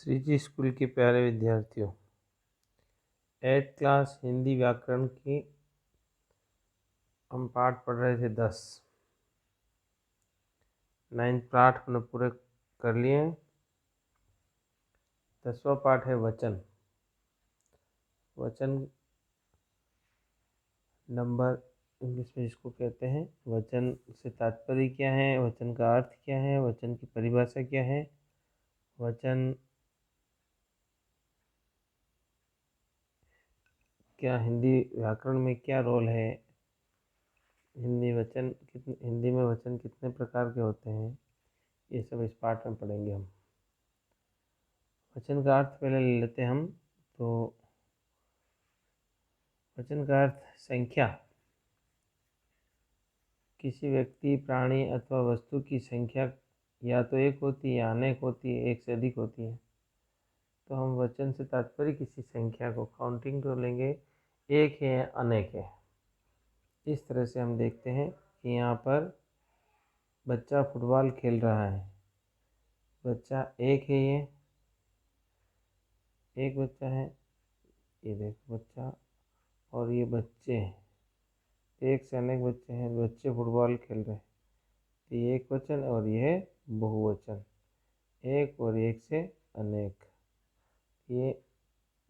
श्री जी school के प्यारे विद्यार्थियों, 8th क्लास हिंदी व्याकरण की हम पाठ पढ़ रहे थे 10। 9th पाठ हमने पूरे कर लिए। 10वां पाठ है वचन। वचन नंबर इंग्लिश में जिसको कहते हैं, वचन से तात्पर्य क्या है, वचन का अर्थ क्या है, वचन की परिभाषा क्या है, वचन क्या हिंदी व्याकरण में क्या रोल है, हिंदी में वचन कितने प्रकार के होते हैं, ये सब इस पाठ में पढ़ेंगे हम। वचन का अर्थ पहले ले लेते हैं हम। तो वचन का अर्थ संख्या, किसी व्यक्ति, प्राणी अथवा वस्तु की संख्या या तो एक होती है या अनेक होती है, एक से अधिक होती है। तो हम वचन से तात्पर्य किसी संख्या को काउंटिंग तो लेंगे, एक है या अनेक है। इस तरह से हम देखते हैं कि यहाँ पर बच्चा फुटबॉल खेल रहा है। बच्चा एक है, ये एक बच्चा है, ये देखो बच्चा, और ये बच्चे हैं, एक से अनेक बच्चे हैं, बच्चे फुटबॉल खेल रहे हैं। तो ये एक वचन और यह बहुवचन, एक और एक से अनेक।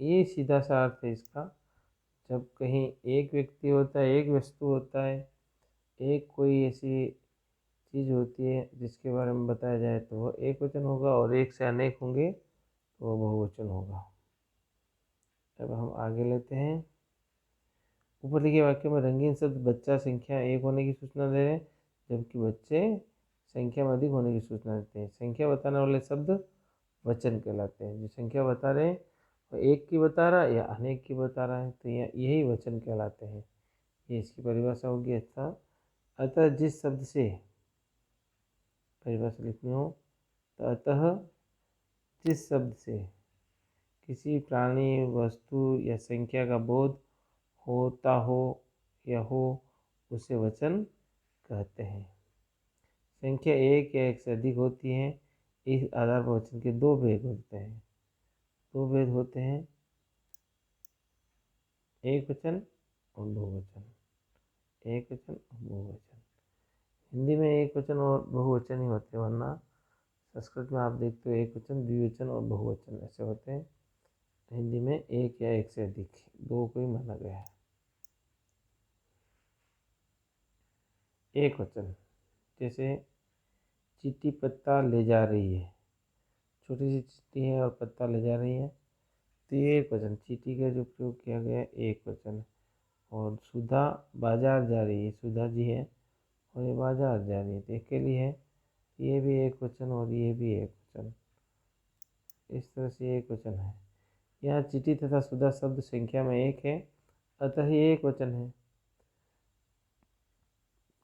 ये सीधा सा अर्थ है इसका। जब कहीं एक व्यक्ति होता है, एक वस्तु होता है, एक कोई ऐसी चीज़ होती है जिसके बारे में बताया जाए तो वो एक वचन होगा, और एक से अनेक होंगे तो वो बहुवचन होगा। अब हम आगे लेते हैं। ऊपर लिखे वाक्य में रंगीन शब्द बच्चा संख्या एक होने की सूचना दे रहे हैं, जबकि बच्चे संख्या में अधिक होने की सूचना देते हैं। संख्या बताने वाले शब्द वचन कहलाते हैं। जो संख्या बता रहे हैं वो एक की बता रहा है या अनेक की बता रहा है, तो यही वचन कहलाते हैं। ये इसकी परिभाषा होगी। अतः जिस शब्द से परिभाषा लिखनी हो तो अतः जिस शब्द से किसी प्राणी, वस्तु या संख्या का बोध होता हो या हो, उसे वचन कहते हैं। संख्या एक या एक से अधिक होती है, इस आधार पर वचन के दो भेद होते हैं। दो भेद होते हैं, एक वचन और बहुवचन। एक वचन और बहुवचन। हिंदी में एक वचन और बहुवचन ही होते हैं, वरना संस्कृत में आप देखते हो एक वचन, द्विवचन और बहुवचन ऐसे होते हैं। हिंदी में एक या एक से अधिक, दो को ही माना गया है। एक वचन जैसे चींटी पत्ता ले जा रही है, छोटी सी चींटी है और पत्ता ले जा रही है, तो ये एक वचन, चींटी का जो प्रयोग किया गया है एक वचन। और सुधा बाजार जा रही है, सुधा जी है और ये बाजार जा रही है, तो अकेली है, ये भी एक वचन और ये भी एक वचन। इस तरह से एक वचन है। यहाँ चींटी तथा सुधा शब्द संख्या में एक है, अतः ये एक वचन है।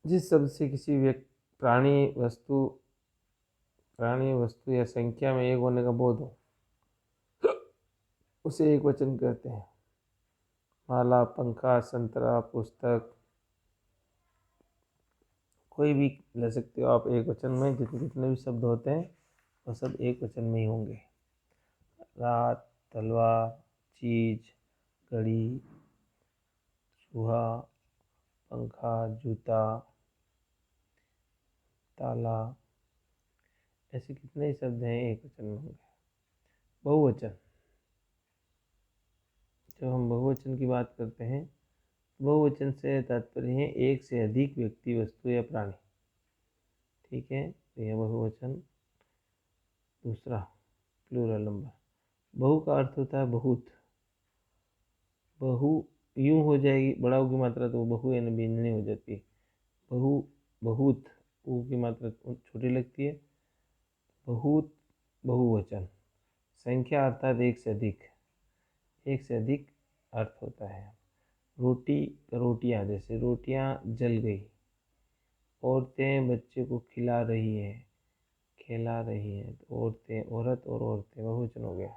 जिस शब्द से किसी व्यक्ति, प्राणी वस्तु या संख्या में एक होने का बोध हो, उसे एक वचन कहते हैं। माला, पंखा, संतरा, पुस्तक, कोई भी ले सकते हो आप एक वचन में। जितने भी शब्द होते हैं वो सब एक वचन में ही होंगे। रात, तलवार, चीज, घड़ी, चूहा, पंखा, जूता, ताला, ऐसे कितने ही शब्द हैं एक वचन में होंगे। बहुवचन, जब हम बहुवचन की बात करते हैं, बहुवचन से तात्पर्य है एक से अधिक व्यक्ति, वस्तु या प्राणी। ठीक है, तो यह बहुवचन। दूसरा, प्लूरल नंबर। बहु का अर्थ होता है बहुत। बहु यूं हो जाएगी, बड़ा ऊ की मात्रा तो बहु यानी व्यंजनी हो जाती है। बहु, बहुत, ऊ की मात्रा छोटी लगती है। बहुत, बहुवचन। संख्या अर्थात एक से अधिक, एक से अधिक अर्थ होता है। रोटी, रोटियां, जैसे रोटियां जल गई। औरतें बच्चे को खिला रही है, खिला रही है, तो औरतें, औरत और औरतें बहुवचन हो गया,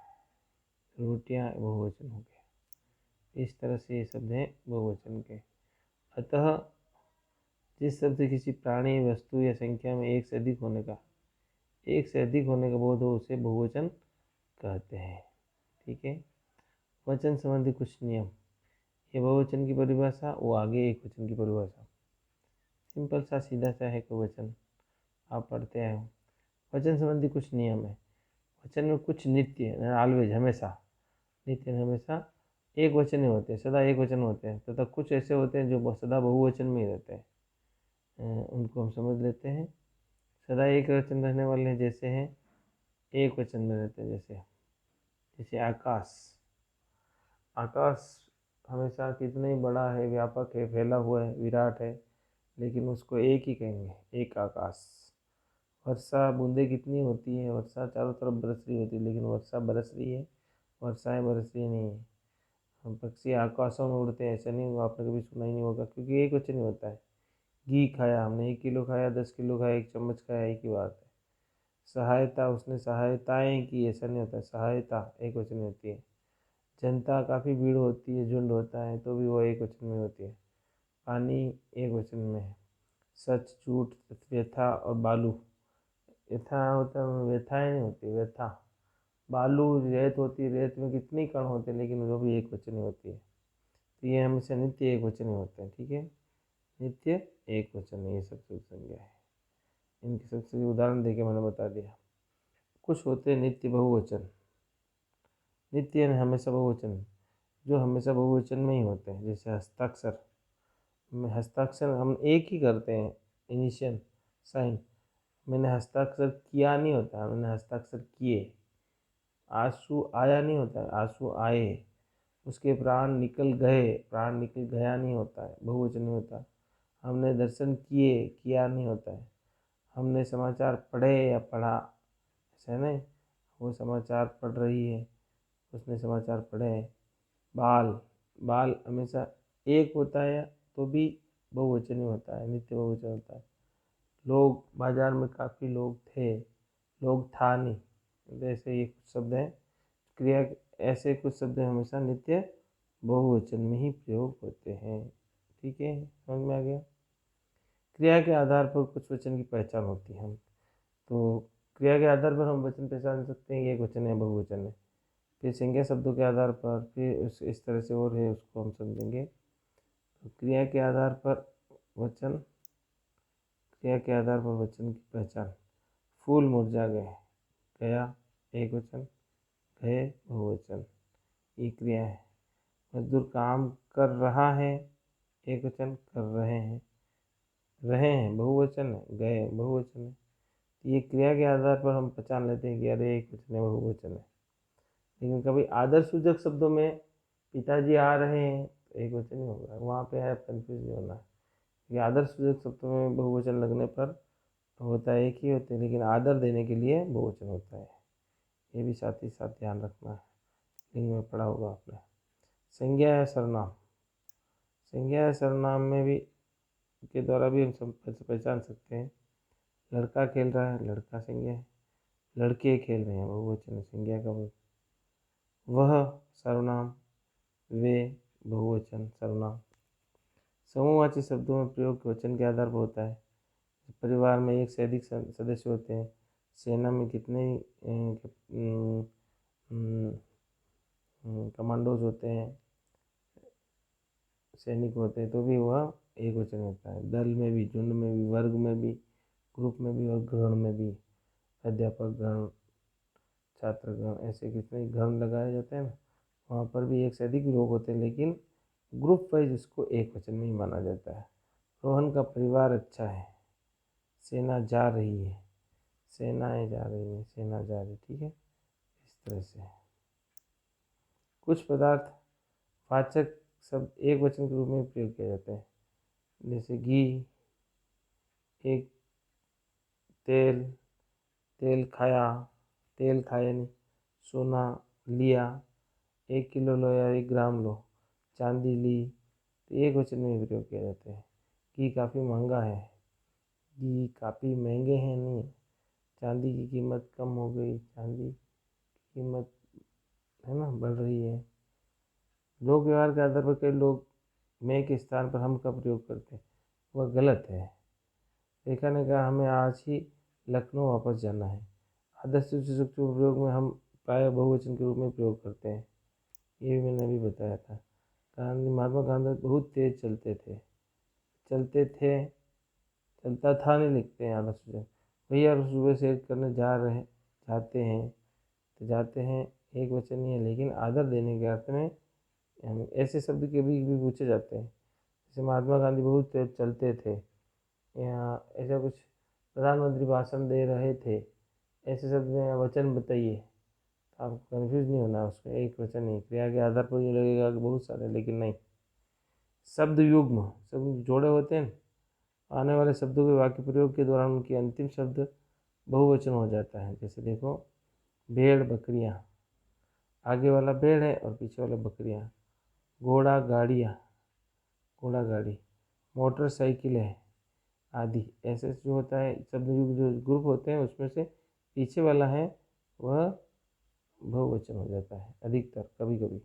रोटियां बहुवचन हो गया। इस तरह से ये शब्द हैं बहुवचन के। अतः जिस शब्द से किसी प्राणी, वस्तु या संख्या में एक से अधिक होने का बोध हो, उसे बहुवचन कहते हैं। ठीक है। वचन संबंधी कुछ नियम, ये बहुवचन की परिभाषा, वो आगे एक वचन की परिभाषा। सिंपल सा सीधा सा है कोई वचन, आप पढ़ते आए हो। वचन संबंधी कुछ नियम है। वचन में कुछ नित्य ऑलवेज हमेशा, नित्य हमेशा एक वचन ही होते हैं, सदा एक वचन होते हैं, तथा कुछ ऐसे होते हैं जो सदा बहुवचन में ही रहते हैं। उनको हम समझ लेते हैं। सदा एक वचन रहने वाले जैसे हैं, एक वचन में रहते हैं, जैसे जैसे आकाश। आकाश हमेशा कितना ही बड़ा है, व्यापक है, फैला हुआ है, विराट है, लेकिन उसको एक ही कहेंगे, एक आकाश। वर्षा बूंदें कितनी होती है, वर्षा चारों तरफ बरस रही होती है, लेकिन वर्षा बरस रही है, वर्षाएं बरस रही नहीं है। हम पक्षी आकाशों में उड़ते हैं, ऐसा नहीं होगा, आपने कभी सुना ही नहीं होगा, क्योंकि एक वचन ही होता है। घी खाया हमने, 1 किलो खाया, 10 किलो खाया, 1 चम्मच खाया, एक ही बात है। सहायता, उसने सहायताएं की, ऐसा नहीं होता है, सहायता एक वचन में होती है। जनता, काफ़ी भीड़ होती है, झुंड होता है, तो भी वो एक वचन में होती है। पानी एक वचन में है। सच, झूठ, व्यथा और बालू, यथा होता है, व्यथाएं नहीं होती, व्यथा। बालू रेत होती है, रेत में कितनी कण होते हैं, लेकिन वो भी एक वचन ही होती है। तो ये हमेशा नित्य एक वचन ही होते हैं। ठीक है, नित्य एक वचन, ये सबसे संज्ञा है। इनके सबसे उदाहरण देके मैंने बता दिया। कुछ होते हैं नित्य बहुवचन, नित्य यानी हमेशा बहुवचन, जो हमेशा बहुवचन में ही होते हैं। जैसे हस्ताक्षर में, हस्ताक्षर हम एक ही करते हैं, इनिशियल साइन। मैंने हस्ताक्षर किया नहीं होता, मैंने हस्ताक्षर किए। आंसू आया नहीं होता है, आंसू आए। उसके प्राण निकल गए, प्राण निकल गया नहीं होता है, बहुवचन नहीं होता। हमने दर्शन किए, किया नहीं होता है। हमने समाचार पढ़े या पढ़ा, ऐसा है ना, वो समाचार पढ़ रही है, उसने समाचार पढ़े हैं। बाल, बाल हमेशा एक होता है, तो भी बहुवचन ही होता है, नित्य बहुवचन होता है। लोग, बाजार में काफ़ी लोग थे, लोग था नहीं, ऐसे ये कुछ शब्द हैं क्रिया, ऐसे कुछ शब्द हमेशा नित्य बहुवचन में ही प्रयोग होते हैं। ठीक है, समझ में आ गया। क्रिया के आधार पर कुछ वचन की पहचान होती है। हम तो क्रिया के आधार पर हम वचन पहचान सकते हैं, ये एक वचन है, बहुवचन है। फिर संज्ञा शब्दों के आधार पर फिर इस तरह से और है, उसको हम समझेंगे। तो क्रिया के आधार पर वचन, क्रिया के आधार पर वचन की पहचान। फूल मुरझा गए, गया एक वचन, गए बहुवचन, ये क्रिया है। मजदूर काम कर रहा है, एक वचन, कर रहे हैं बहुवचन है, गए बहुवचन है। तो ये क्रिया के आधार पर हम पहचान लेते हैं कि अरे एक वचन है, बहुवचन है। लेकिन कभी आदर्श सूचक शब्दों में पिताजी आ रहे हैं, तो एक वचन ही होगा, वहाँ पे है, कन्फ्यूज नहीं होना। ये आदर्श सूचक शब्दों में बहुवचन लगने पर होता है, एक ही होते हैं, लेकिन आदर देने के लिए बहुवचन होता है। ये भी साथ ही साथ ध्यान रखना है, लिंग में पढ़ा होगा आपने। संज्ञा या सर्वनाम, संज्ञा या सर्वनाम में भी के द्वारा भी हम सब पहचान सकते हैं। लड़का खेल रहा है, लड़का संज्ञा है। लड़के खेल रहे हैं, बहुवचन है, संज्ञा का बहुवचन। वह सर्वनाम, वे बहुवचन सर्वनाम। समूहवाची शब्दों में प्रयोग वचन के आधार पर होता है। परिवार में एक से अधिक सदस्य होते हैं, सेना में कितने कमांडोज होते हैं, सैनिक होते हैं, तो भी वह एक वचन होता है। दल में भी, झुंड में भी, वर्ग में भी, ग्रुप में भी और गण में भी। अध्यापक गण, छात्रगण, ऐसे कितने गण लगाए जाते हैं ना, वहाँ पर भी एक से अधिक लोग होते हैं, लेकिन ग्रुप वाइज उसको एक वचन में ही माना जाता है। रोहन का परिवार अच्छा है, सेना जा रही है, सेनाएं जा रही हैं, सेना जा रही, ठीक है, इस तरह से। कुछ पदार्थ वाचक शब्द एक वचन के रूप में प्रयोग किए जाते हैं, जैसे घी, एक, तेल, तेल खाया, तेल खाया नहीं, सोना लिया, 1 किलो लो या 1 ग्राम लो, चांदी ली, तो एक वचन में प्रयोग किए जाते हैं। घी काफ़ी महंगा है, घी काफ़ी महंगे हैं नहीं, चांदी की कीमत कम हो गई, चांदी की कीमत है ना बढ़ रही है। लोक व्यवहार के आधार पर कई लोग मैं के स्थान पर हम का प्रयोग करते हैं, वह गलत है। रेखा ने कहा हमें आज ही लखनऊ वापस जाना है। आदर्श सूचक प्रयोग में हम प्राय बहुवचन के रूप में प्रयोग करते हैं। ये भी मैंने अभी बताया था। गांधी, महात्मा गांधी बहुत तेज चलते थे। चलता था नहीं लिखते हैं आदर्श वचन। भैया सुबह से करने जाते हैं एक वचन ही है, लेकिन आदर देने के अर्थ में ऐसे शब्द के भी पूछे जाते हैं। जैसे महात्मा गांधी बहुत तेज चलते थे, या ऐसा कुछ प्रधानमंत्री भाषण दे रहे थे, ऐसे शब्द में वचन बताइए, तो आपको कन्फ्यूज नहीं होना। उसमें एक वचन ही, क्रिया के आधार पर ये लगेगा कि बहुत सारे, लेकिन नहीं। शब्द युग्म, शब्द जोड़े होते हैं, आने वाले शब्दों के वाक्य प्रयोग के दौरान उनकी अंतिम शब्द बहुवचन हो जाता है। जैसे देखो, भेड़ बकरियाँ, आगे वाला भेड़ है और पीछे वाला बकरियाँ। घोड़ा गाड़ी, मोटरसाइकिल है आदि। ऐसे जो होता है शब्द युग, जो ग्रुप होते हैं उसमें से पीछे वाला है वह बहुवचन हो जाता है अधिकतर, कभी कभी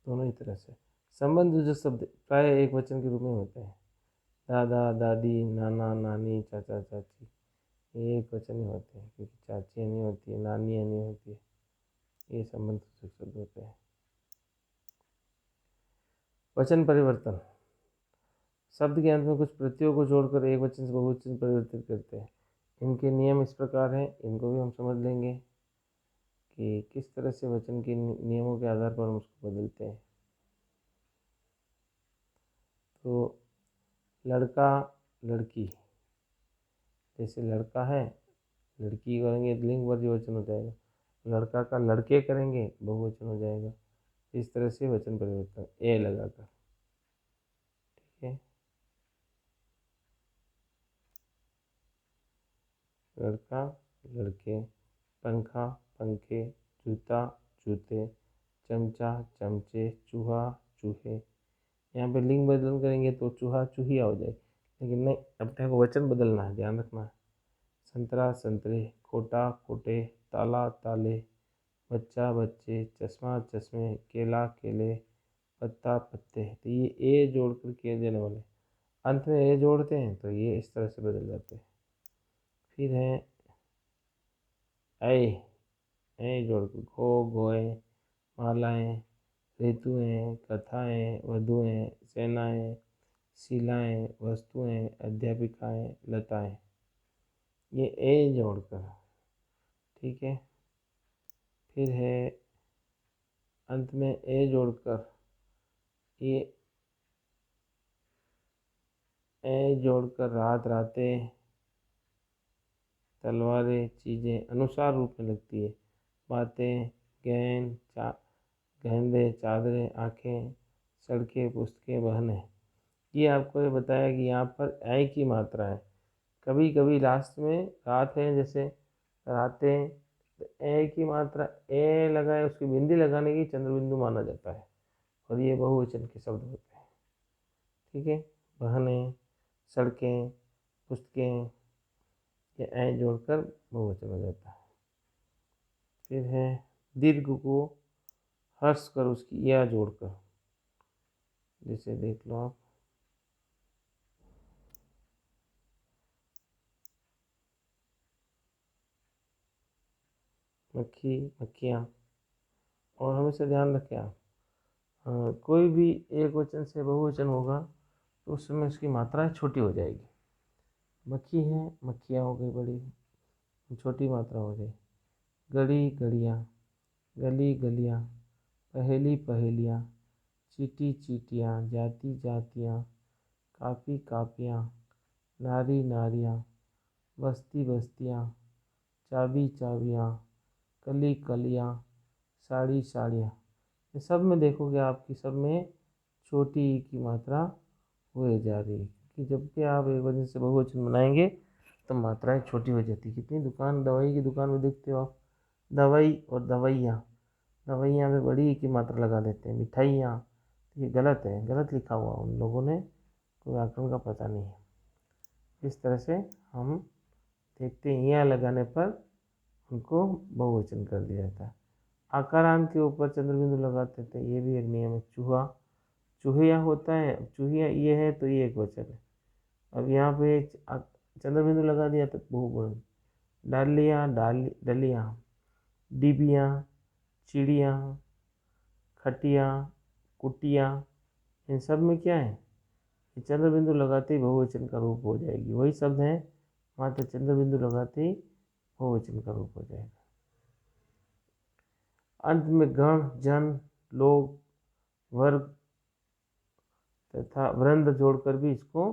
दोनों ही तरह से। संबंध जो शब्द प्राय एक वचन के रूप में होते हैं। दादा दादी, नाना नानी, चाचा चाची, ये एक वचन ही होते हैं, क्योंकि चाचियाँ नहीं होती है, नानियाँ नहीं होती है। ये संबंध शब्द होते हैं। वचन परिवर्तन, शब्द के अंत में कुछ प्रत्ययों को जोड़कर एक वचन से बहुवचन परिवर्तित करते हैं। इनके नियम इस प्रकार हैं, इनको भी हम समझ लेंगे कि किस तरह से वचन के नियमों के आधार पर हम उसको बदलते हैं। तो लड़का लड़की, जैसे लड़का है, लड़की करेंगे लिंग बहुवचन हो जाएगा। लड़का का लड़के करेंगे बहुवचन हो जाएगा। इस तरह से वचन परिवर्तन ए लगाकर, ठीक है। लड़का लड़के, पंखा पंखे, जूता जूते, चमचा चमचे, चूहा चूहे। यहाँ पे लिंग बदल करेंगे तो चूहा चूहिया हो जाए, लेकिन नहीं, अपने को वचन बदलना है, ध्यान रखना है। संतरा संतरे, खोटा खोटे, ताला ताले, बच्चा बच्चे, चश्मा चश्मे, केला केले, पत्ता पत्ते। तो ये ए जोड़कर किए जाने वाले, अंत में ए जोड़ते हैं तो ये इस तरह से बदल जाते हैं। फिर है ऐ जोड़कर घो गोए, मालाएं, ऋतुएं, कथाएं, वधुएं, सेनाएं, शिलाएं, वस्तुएं, अध्यापिकाएं, लताएं। ये ए जोड़कर, ठीक है। फिर है अंत में ए जोड़कर, ये ए जोड़कर रात रातें, तलवारें चीज़ें अनुसार रूप में लगती है। बातें, गेंदे, चादरें, आँखें, सड़कें, पुस्तकें, बहनें। ये आपको ये बताया कि यहाँ पर ऐ की मात्रा है। कभी कभी लास्ट में रात है, जैसे रातें, तो ए की मात्रा ए लगाए, उसकी बिंदी लगाने की चंद्रबिंदु माना जाता है, और ये बहुवचन के शब्द होते हैं, ठीक है। बहनें, सड़कें, पुस्तकें, ये ऐ जोड़कर बहुवचन हो जाता है। फिर है दीर्घ को हर्ष कर उसकी या जोड़कर, जैसे देख लो आप, मक्खी मक्खियाँ। और हमेशा ध्यान रखें आप, कोई भी एक वचन से बहुवचन होगा तो उस समय उसकी मात्रा छोटी हो जाएगी। मक्खी है, मक्खियाँ हो गई बड़ी, छोटी मात्रा हो गई। गड़ी गड़ियाँ, गली गलियाँ, पहेली पहेलियाँ, चीटी चीटियाँ, जाति जातियाँ, कापी कापियाँ, नारी नारियाँ, बस्ती बस्तियाँ, चाबी चाबियाँ, कली कलियाँ, साड़ी साड़ियाँ। ये सब में देखोगे आपकी सब में छोटी ई की मात्रा हुए जा रही है, कि जब भी आप एक वजह से बहुवचन बनाएंगे तो मात्राएं छोटी हो जाती है। कितनी दुकान, दवाई की दुकान में देखते हो आप, दवाई और दवाइयाँ, दवाइयाँ में बड़ी ई की मात्रा लगा देते हैं। मिठाइयाँ, ये गलत है, गलत लिखा हुआ, उन लोगों ने कोई व्याकरण का पता नहीं है। इस तरह से हम देखते हैं, यहाँ लगाने पर उनको बहुवचन कर दिया जाता है। आकारांत के ऊपर चंद्रबिंदु लगाते थे, ये भी एक नियम है। चूहा चूहिया होता है, चूहिया ये है तो ये एक वचन है। अब यहाँ पे चंद्रबिंदु लगा दिया तो बहुवचन। डालियाँ डलियाँ, डिबिया, चिड़िया, खटिया, कुटिया, इन सब में क्या है, ये चंद्र बिंदु लगाते ही बहुवचन का रूप हो जाएगी। वही शब्द हैं, मात्र चंद्र बिंदु लगाते ही बहुवचन का रूप हो जाएगा। अंत में गण, जन, लोग, वर्ग तथा वृंद जोड़कर भी इसको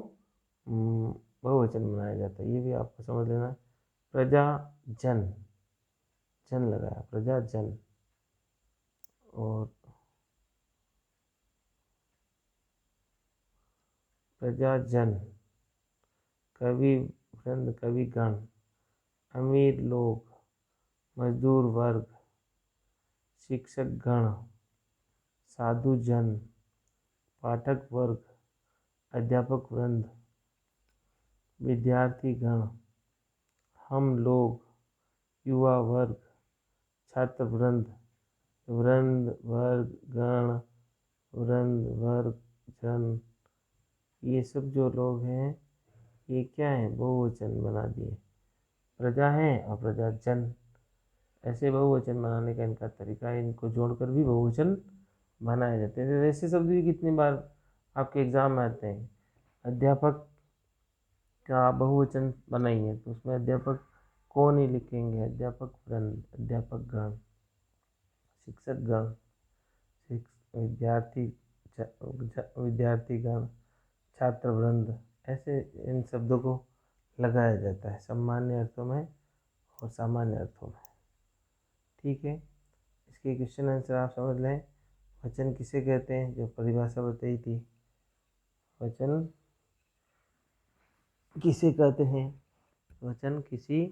बहुवचन बनाया जाता है। ये भी आपको समझ लेना है। प्रजा, जन, जन लगाया, प्रजा जन, और प्रजा जन, कवि वृंद, कवि गण, अमीर लोग, मजदूर वर्ग, शिक्षक गण, साधु जन, पाठक वर्ग, अध्यापक वृंद, विद्यार्थी गण, हम लोग, युवा वर्ग, छात्र वृंद, वृंद वर्ग गण, वृंद वर्ग जन, ये सब जो लोग हैं ये क्या है, बहुवचन बना दिए। प्रजा है और प्रजा जन, ऐसे बहुवचन बनाने का इनका तरीका है। इनको जोड़कर भी बहुवचन बनाए जाते हैं। ऐसे शब्द भी कितनी बार आपके एग्जाम में आते हैं। अध्यापक का बहुवचन बनाइए तो उसमें अध्यापक कौन ही लिखेंगे, अध्यापक वृंद, अध्यापक गण, शिक्षक गण, विद्यार्थी विद्यार्थीगण, छात्र वृंद, ऐसे इन शब्दों को लगाया जाता है सामान्य अर्थों में और सामान्य अर्थों में। ठीक है, इसके क्वेश्चन आंसर आप समझ लें। वचन किसे कहते हैं, जो परिभाषा बताई थी, वचन किसे कहते हैं, वचन किसी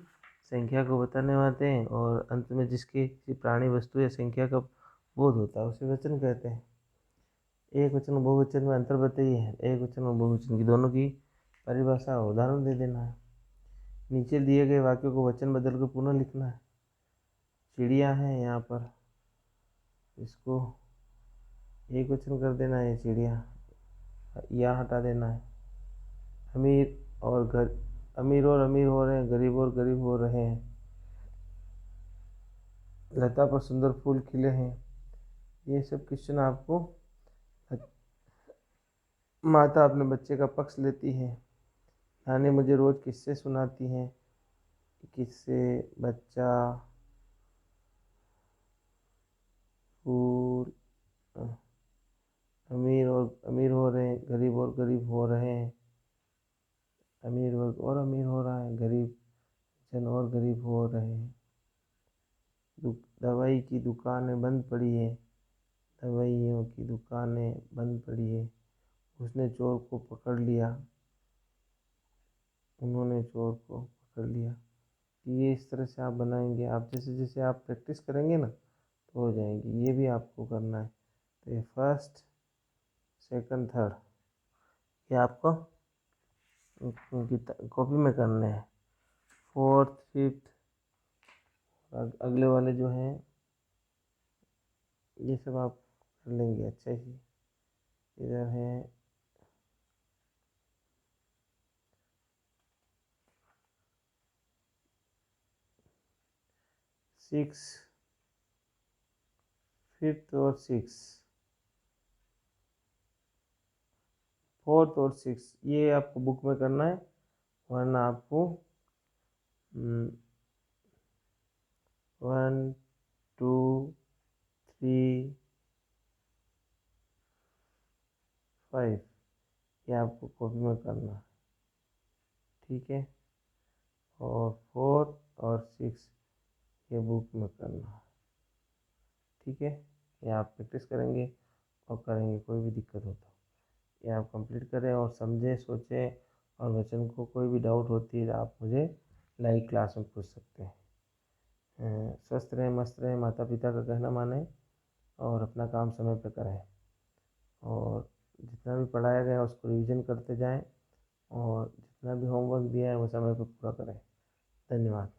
संख्या को बताने वाले हैं और अंत में जिसके किसी प्राणी, वस्तु या संख्या का बोध होता है उसे वचन कहते हैं। एक वचन और बहुवचन में अंतर बताइए। एक वचन और बहुवचन की दोनों की परिभाषा उदाहरण दे देना है। नीचे दिए गए वाक्यों को वचन बदल कर पुनः लिखना है। चिड़िया है, यहाँ पर इसको एक वचन कर देना है, चिड़िया, या हटा देना है। अमीर और अमीर हो रहे हैं, गरीब और गरीब हो रहे हैं। लता पर सुंदर फूल खिले हैं। ये सब क्वेश्चन आपको, माता अपने बच्चे का पक्ष लेती है। नानी मुझे रोज किस्से सुनाती हैं। किस्से, बच्चा, फूल, अमीर हो रहे हैं, गरीब और गरीब हो रहे हैं। अमीर वर्ग और अमीर हो रहा है, गरीब जन और गरीब हो रहे हैं। दवाई की दुकानें बंद पड़ी है। दवाइयों की दुकानें बंद पड़ी है। उसने चोर को पकड़ लिया। उन्होंने चोर को पकड़ लिया। ये इस तरह से आप बनाएंगे। आप जैसे जैसे आप प्रैक्टिस करेंगे ना तो हो जाएंगी। ये भी आपको करना है। तो ये फर्स्ट, सेकंड, थर्ड ये आपको कॉपी में करने हैं। फोर्थ, फिफ्थ अगले वाले जो हैं ये सब आप कर लेंगे अच्छे से। इधर है 6, फिफ्थ और 6, फोर्थ और 6 ये आपको बुक में करना है, वरना आपको 1, 2, 3, 5 ये आपको कॉपी में करना है। ठीक है, और 4 और 6 ये बुक में करना है। ठीक है, ये आप प्रैक्टिस करेंगे और करेंगे, कोई भी दिक्कत हो तो ये आप कंप्लीट करें और समझें, सोचें। और बच्चों को कोई भी डाउट होती है आप मुझे लाइव क्लास में पूछ सकते हैं। स्वस्थ रहें, मस्त रहें, माता पिता का कहना मानें और अपना काम समय पर करें। और जितना भी पढ़ाया गया उसको रिवीजन करते जाएं और जितना भी होमवर्क दिया है वो समय पर पूरा करें। धन्यवाद।